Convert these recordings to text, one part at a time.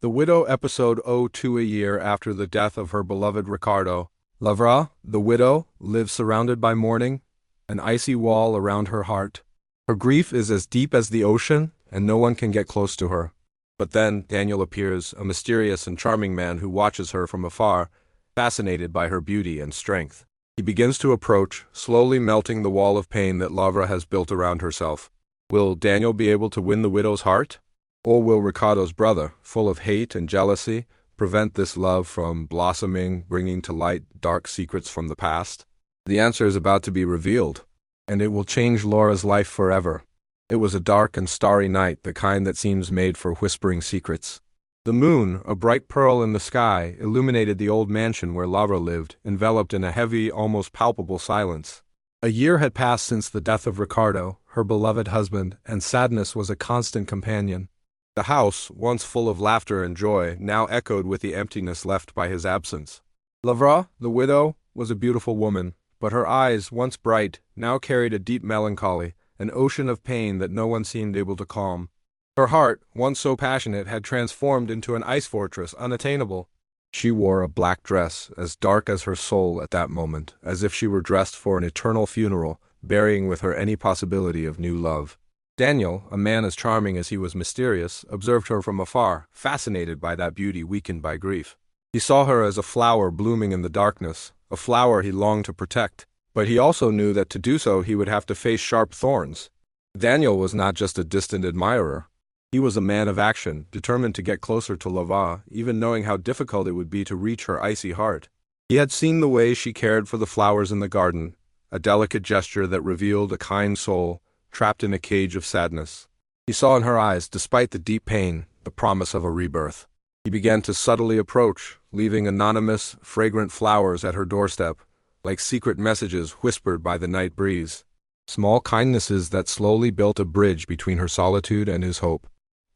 The Widow episode 02. A year after the death of her beloved Ricardo, Lavra, the widow, lives surrounded by mourning, an icy wall around her heart. Her grief is as deep as the ocean, and no one can get close to her. But then Daniel appears, a mysterious and charming man who watches her from afar, fascinated by her beauty and strength. He begins to approach, slowly melting the wall of pain that Lavra has built around herself. Will Daniel be able to win the widow's heart? Or will Ricardo's brother, full of hate and jealousy, prevent this love from blossoming, bringing to light dark secrets from the past? The answer is about to be revealed, and it will change Laura's life forever. It was a dark and starry night, the kind that seems made for whispering secrets. The moon, a bright pearl in the sky, illuminated the old mansion where Lavra lived, enveloped in a heavy, almost palpable silence. A year had passed since the death of Ricardo, her beloved husband, and sadness was a constant companion. The house, once full of laughter and joy, now echoed with the emptiness left by his absence. Lavra, the widow, was a beautiful woman, but her eyes, once bright, now carried a deep melancholy, an ocean of pain that no one seemed able to calm. Her heart, once so passionate, had transformed into an ice fortress unattainable. She wore a black dress, as dark as her soul at that moment, as if she were dressed for an eternal funeral, burying with her any possibility of new love. Daniel, a man as charming as he was mysterious, observed her from afar, fascinated by that beauty weakened by grief. He saw her as a flower blooming in the darkness, a flower he longed to protect, but he also knew that to do so he would have to face sharp thorns. Daniel was not just a distant admirer. He was a man of action, determined to get closer to Lavra, even knowing how difficult it would be to reach her icy heart. He had seen the way she cared for the flowers in the garden, a delicate gesture that revealed a kind soul, trapped in a cage of sadness. He saw in her eyes, despite the deep pain, the promise of a rebirth. He began to subtly approach, leaving anonymous, fragrant flowers at her doorstep, like secret messages whispered by the night breeze. Small kindnesses that slowly built a bridge between her solitude and his hope.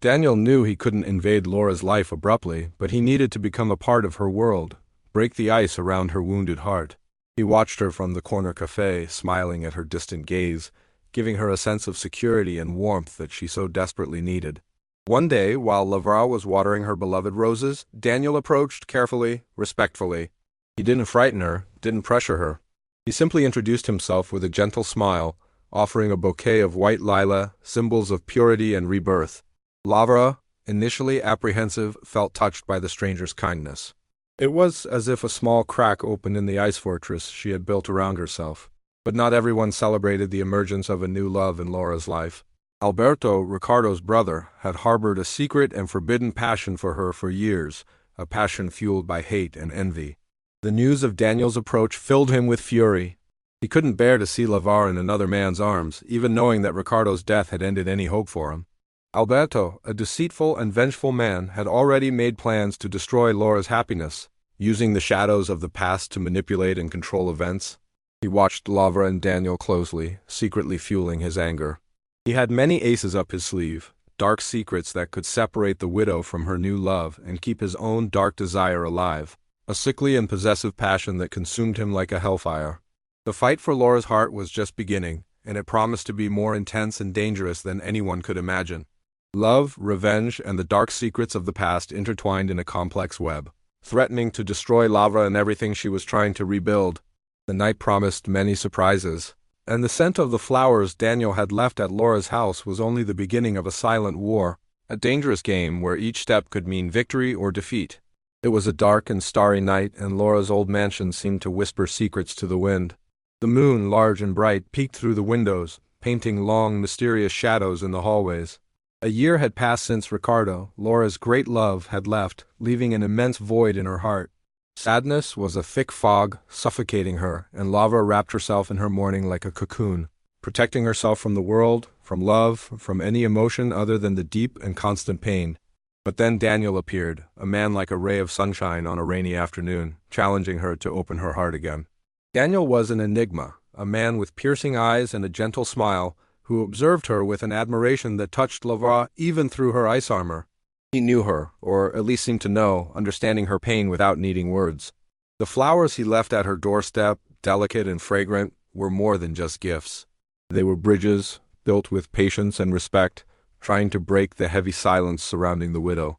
Daniel knew he couldn't invade Laura's life abruptly, but he needed to become a part of her world, break the ice around her wounded heart. He watched her from the corner cafe, smiling at her distant gaze, giving her a sense of security and warmth that she so desperately needed. One day, while Lavra was watering her beloved roses, Daniel approached carefully, respectfully. He didn't frighten her, didn't pressure her. He simply introduced himself with a gentle smile, offering a bouquet of white lilac, symbols of purity and rebirth. Lavra, initially apprehensive, felt touched by the stranger's kindness. It was as if a small crack opened in the ice fortress she had built around herself. But not everyone celebrated the emergence of a new love in Laura's life. Alberto, Ricardo's brother, had harbored a secret and forbidden passion for her for years, a passion fueled by hate and envy. The news of Daniel's approach filled him with fury. He couldn't bear to see Lavra in another man's arms, even knowing that Ricardo's death had ended any hope for him. Alberto, a deceitful and vengeful man, had already made plans to destroy Laura's happiness, using the shadows of the past to manipulate and control events. He watched Lavra and Daniel closely, secretly fueling his anger. He had many aces up his sleeve, dark secrets that could separate the widow from her new love and keep his own dark desire alive, a sickly and possessive passion that consumed him like a hellfire. The fight for Laura's heart was just beginning, and it promised to be more intense and dangerous than anyone could imagine. Love, revenge, and the dark secrets of the past intertwined in a complex web, threatening to destroy Lavra and everything she was trying to rebuild. The night promised many surprises, and the scent of the flowers Daniel had left at Laura's house was only the beginning of a silent war, a dangerous game where each step could mean victory or defeat. It was a dark and starry night, and Laura's old mansion seemed to whisper secrets to the wind. The moon, large and bright, peeked through the windows, painting long, mysterious shadows in the hallways. A year had passed since Ricardo, Laura's great love, had left, leaving an immense void in her heart. Sadness was a thick fog, suffocating her, and Lavra wrapped herself in her mourning like a cocoon, protecting herself from the world, from love, from any emotion other than the deep and constant pain. But then Daniel appeared, a man like a ray of sunshine on a rainy afternoon, challenging her to open her heart again. Daniel was an enigma, a man with piercing eyes and a gentle smile, who observed her with an admiration that touched Lavra even through her ice armor. He knew her, or at least seemed to know, understanding her pain without needing words. The flowers he left at her doorstep, delicate and fragrant, were more than just gifts. They were bridges, built with patience and respect, trying to break the heavy silence surrounding the widow.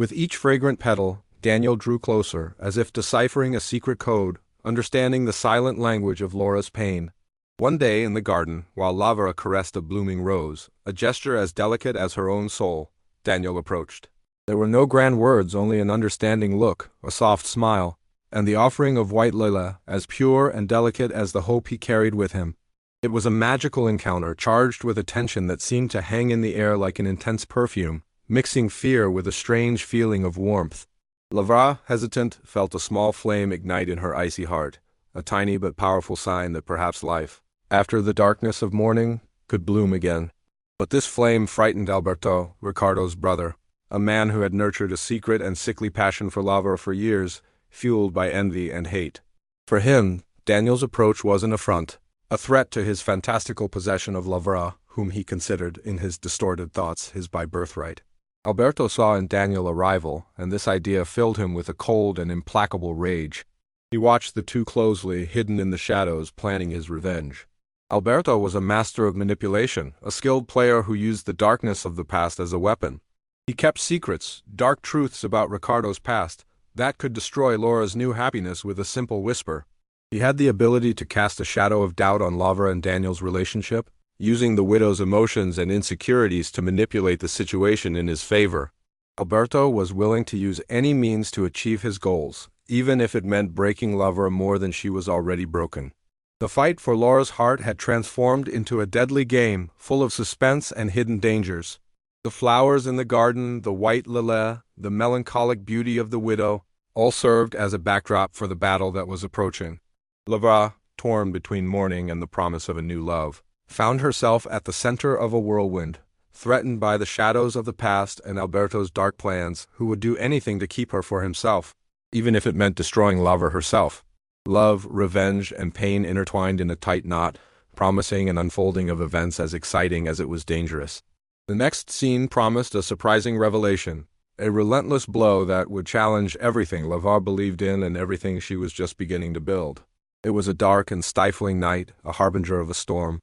With each fragrant petal, Daniel drew closer, as if deciphering a secret code, understanding the silent language of Laura's pain. One day in the garden, while Lavra caressed a blooming rose, a gesture as delicate as her own soul, Daniel approached. There were no grand words, only an understanding look, a soft smile, and the offering of white lila, as pure and delicate as the hope he carried with him. It was a magical encounter, charged with a tension that seemed to hang in the air like an intense perfume, mixing fear with a strange feeling of warmth. Lavra, hesitant, felt a small flame ignite in her icy heart, a tiny but powerful sign that perhaps life, after the darkness of morning, could bloom again. But this flame frightened Alberto, Ricardo's brother, a man who had nurtured a secret and sickly passion for Lavra for years, fueled by envy and hate. For him, Daniel's approach was an affront, a threat to his fantastical possession of Lavra, whom he considered, in his distorted thoughts, his by birthright. Alberto saw in Daniel a rival, and this idea filled him with a cold and implacable rage. He watched the two closely, hidden in the shadows, planning his revenge. Alberto was a master of manipulation, a skilled player who used the darkness of the past as a weapon. He kept secrets, dark truths about Ricardo's past, that could destroy Laura's new happiness with a simple whisper. He had the ability to cast a shadow of doubt on Lavra and Daniel's relationship, using the widow's emotions and insecurities to manipulate the situation in his favor. Alberto was willing to use any means to achieve his goals, even if it meant breaking Lavra more than she was already broken. The fight for Laura's heart had transformed into a deadly game, full of suspense and hidden dangers. The flowers in the garden, the white lila, the melancholic beauty of the widow, all served as a backdrop for the battle that was approaching. Lavra, torn between mourning and the promise of a new love, found herself at the center of a whirlwind, threatened by the shadows of the past and Alberto's dark plans, who would do anything to keep her for himself, even if it meant destroying Lavra herself. Love, revenge, and pain intertwined in a tight knot, promising an unfolding of events as exciting as it was dangerous. The next scene promised a surprising revelation, a relentless blow that would challenge everything Lavra believed in and everything she was just beginning to build. It was a dark and stifling night, a harbinger of a storm.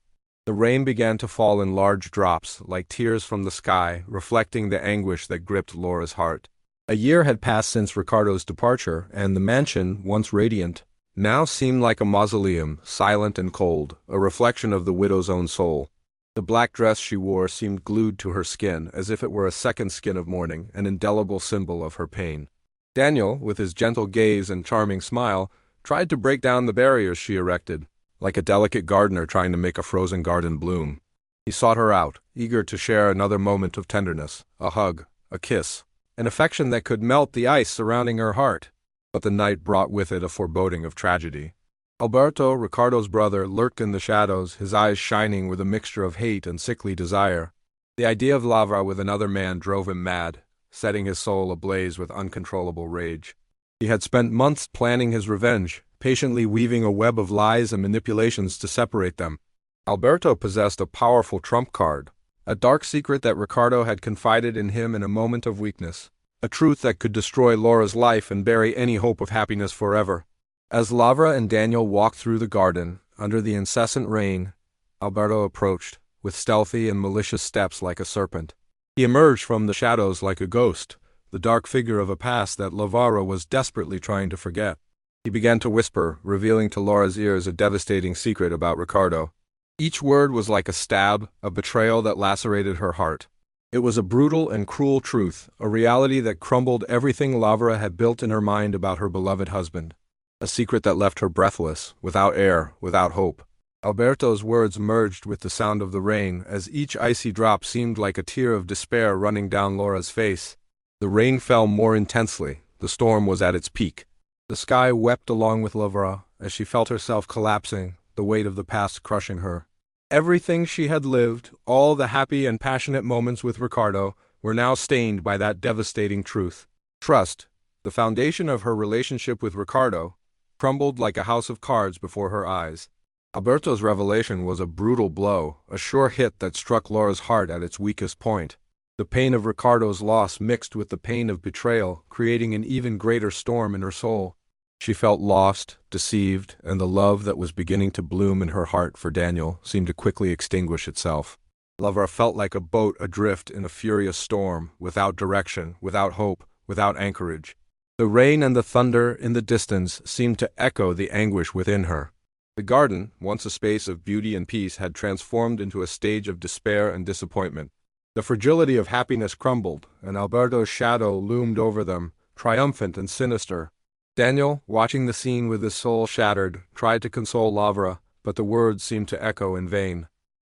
The rain began to fall in large drops, like tears from the sky, reflecting the anguish that gripped Laura's heart. A year had passed since Ricardo's departure, and the mansion, once radiant, now seemed like a mausoleum, silent and cold, a reflection of the widow's own soul. The black dress she wore seemed glued to her skin, as if it were a second skin of mourning, an indelible symbol of her pain. Daniel, with his gentle gaze and charming smile, tried to break down the barriers she erected, like a delicate gardener trying to make a frozen garden bloom. He sought her out, eager to share another moment of tenderness, a hug, a kiss, an affection that could melt the ice surrounding her heart. But the night brought with it a foreboding of tragedy. Alberto, Ricardo's brother, lurked in the shadows, his eyes shining with a mixture of hate and sickly desire. The idea of Lavra with another man drove him mad, setting his soul ablaze with uncontrollable rage. He had spent months planning his revenge, patiently weaving a web of lies and manipulations to separate them. Alberto possessed a powerful trump card, a dark secret that Ricardo had confided in him in a moment of weakness, a truth that could destroy Laura's life and bury any hope of happiness forever. As Lavra and Daniel walked through the garden, under the incessant rain, Alberto approached, with stealthy and malicious steps like a serpent. He emerged from the shadows like a ghost, the dark figure of a past that Lavra was desperately trying to forget. He began to whisper, revealing to Laura's ears a devastating secret about Ricardo. Each word was like a stab, a betrayal that lacerated her heart. It was a brutal and cruel truth, a reality that crumbled everything Lavra had built in her mind about her beloved husband. A secret that left her breathless, without air, without hope. Alberto's words merged with the sound of the rain, as each icy drop seemed like a tear of despair running down Laura's face. The rain fell more intensely. The storm was at its peak. The sky wept along with Lavra, as she felt herself collapsing, the weight of the past crushing her. Everything she had lived, all the happy and passionate moments with Ricardo, were now stained by that devastating truth. Trust, the foundation of her relationship with Ricardo, crumbled like a house of cards before her eyes. Alberto's revelation was a brutal blow, a sure hit that struck Laura's heart at its weakest point. The pain of Ricardo's loss mixed with the pain of betrayal, creating an even greater storm in her soul. She felt lost, deceived, and the love that was beginning to bloom in her heart for Daniel seemed to quickly extinguish itself. Lavra felt like a boat adrift in a furious storm, without direction, without hope, without anchorage. The rain and the thunder in the distance seemed to echo the anguish within her. The garden, once a space of beauty and peace, had transformed into a stage of despair and disappointment. The fragility of happiness crumbled, and Alberto's shadow loomed over them, triumphant and sinister. Daniel, watching the scene with his soul shattered, tried to console Lavra, but the words seemed to echo in vain.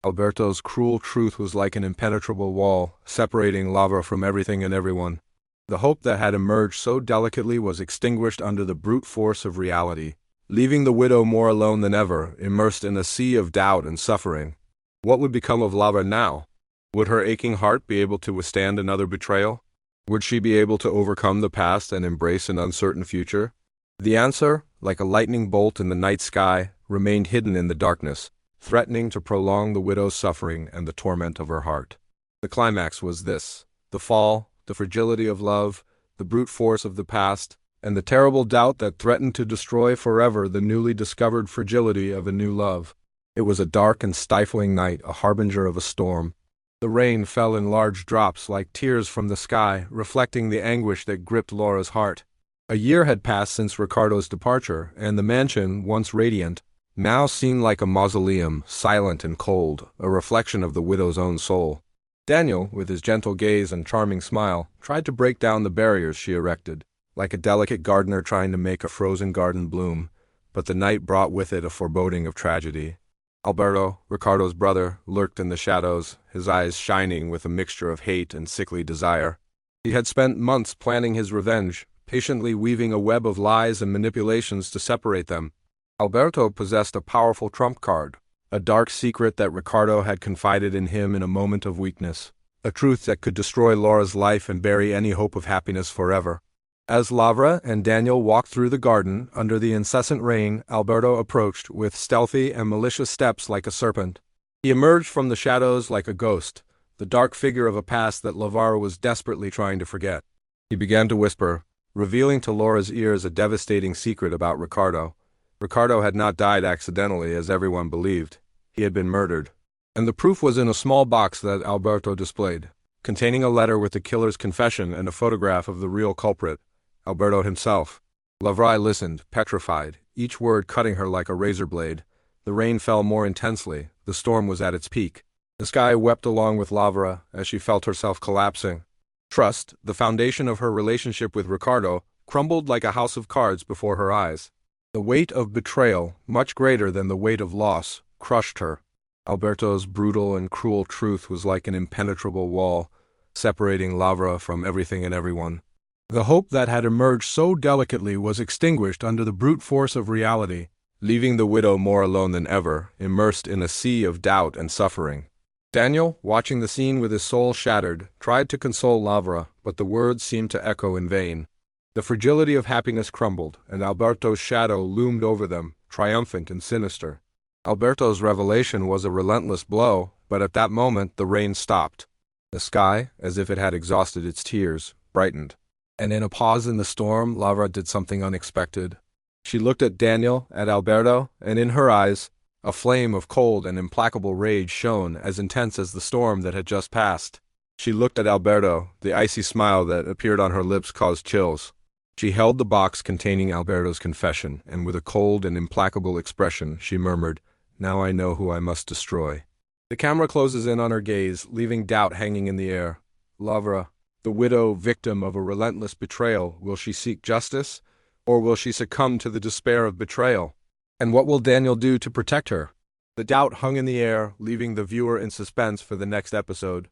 Alberto's cruel truth was like an impenetrable wall, separating Lavra from everything and everyone. The hope that had emerged so delicately was extinguished under the brute force of reality, leaving the widow more alone than ever, immersed in a sea of doubt and suffering. What would become of Lavra now? Would her aching heart be able to withstand another betrayal? Would she be able to overcome the past and embrace an uncertain future? The answer, like a lightning bolt in the night sky, remained hidden in the darkness, threatening to prolong the widow's suffering and the torment of her heart. The climax was this: the fall, the fragility of love, the brute force of the past, and the terrible doubt that threatened to destroy forever the newly discovered fragility of a new love. It was a dark and stifling night, a harbinger of a storm. The rain fell in large drops like tears from the sky, reflecting the anguish that gripped Laura's heart. A year had passed since Ricardo's departure, and the mansion, once radiant, now seemed like a mausoleum, silent and cold, a reflection of the widow's own soul. Daniel, with his gentle gaze and charming smile, tried to break down the barriers she erected, like a delicate gardener trying to make a frozen garden bloom, but the night brought with it a foreboding of tragedy. Alberto, Ricardo's brother, lurked in the shadows, his eyes shining with a mixture of hate and sickly desire. He had spent months planning his revenge, patiently weaving a web of lies and manipulations to separate them. Alberto possessed a powerful trump card, a dark secret that Ricardo had confided in him in a moment of weakness, a truth that could destroy Laura's life and bury any hope of happiness forever. As Lavra and Daniel walked through the garden under the incessant rain, Alberto approached with stealthy and malicious steps like a serpent. He emerged from the shadows like a ghost, the dark figure of a past that Lavra was desperately trying to forget. He began to whisper, revealing to Laura's ears a devastating secret about Ricardo. Ricardo had not died accidentally, as everyone believed. He had been murdered. And the proof was in a small box that Alberto displayed, containing a letter with the killer's confession and a photograph of the real culprit, Alberto himself. Lavra listened, petrified, each word cutting her like a razor blade. The rain fell more intensely. The storm was at its peak. The sky wept along with Lavra as she felt herself collapsing. Trust, the foundation of her relationship with Ricardo, crumbled like a house of cards before her eyes. The weight of betrayal, much greater than the weight of loss, crushed her. Alberto's brutal and cruel truth was like an impenetrable wall, separating Lavra from everything and everyone. The hope that had emerged so delicately was extinguished under the brute force of reality, leaving the widow more alone than ever, immersed in a sea of doubt and suffering. Daniel, watching the scene with his soul shattered, tried to console Lavra, but the words seemed to echo in vain. The fragility of happiness crumbled, and Alberto's shadow loomed over them, triumphant and sinister. Alberto's revelation was a relentless blow, but at that moment the rain stopped. The sky, as if it had exhausted its tears, brightened. And in a pause in the storm, Lavra did something unexpected. She looked at Daniel, at Alberto, and in her eyes, a flame of cold and implacable rage shone, as intense as the storm that had just passed. She looked at Alberto. The icy smile that appeared on her lips caused chills. She held the box containing Alberto's confession, and with a cold and implacable expression, she murmured, "Now I know who I must destroy." The camera closes in on her gaze, leaving doubt hanging in the air. Lavra, the widow victim of a relentless betrayal, will she seek justice, or will she succumb to the despair of betrayal? And what will Daniel do to protect her? The doubt hung in the air, leaving the viewer in suspense for the next episode.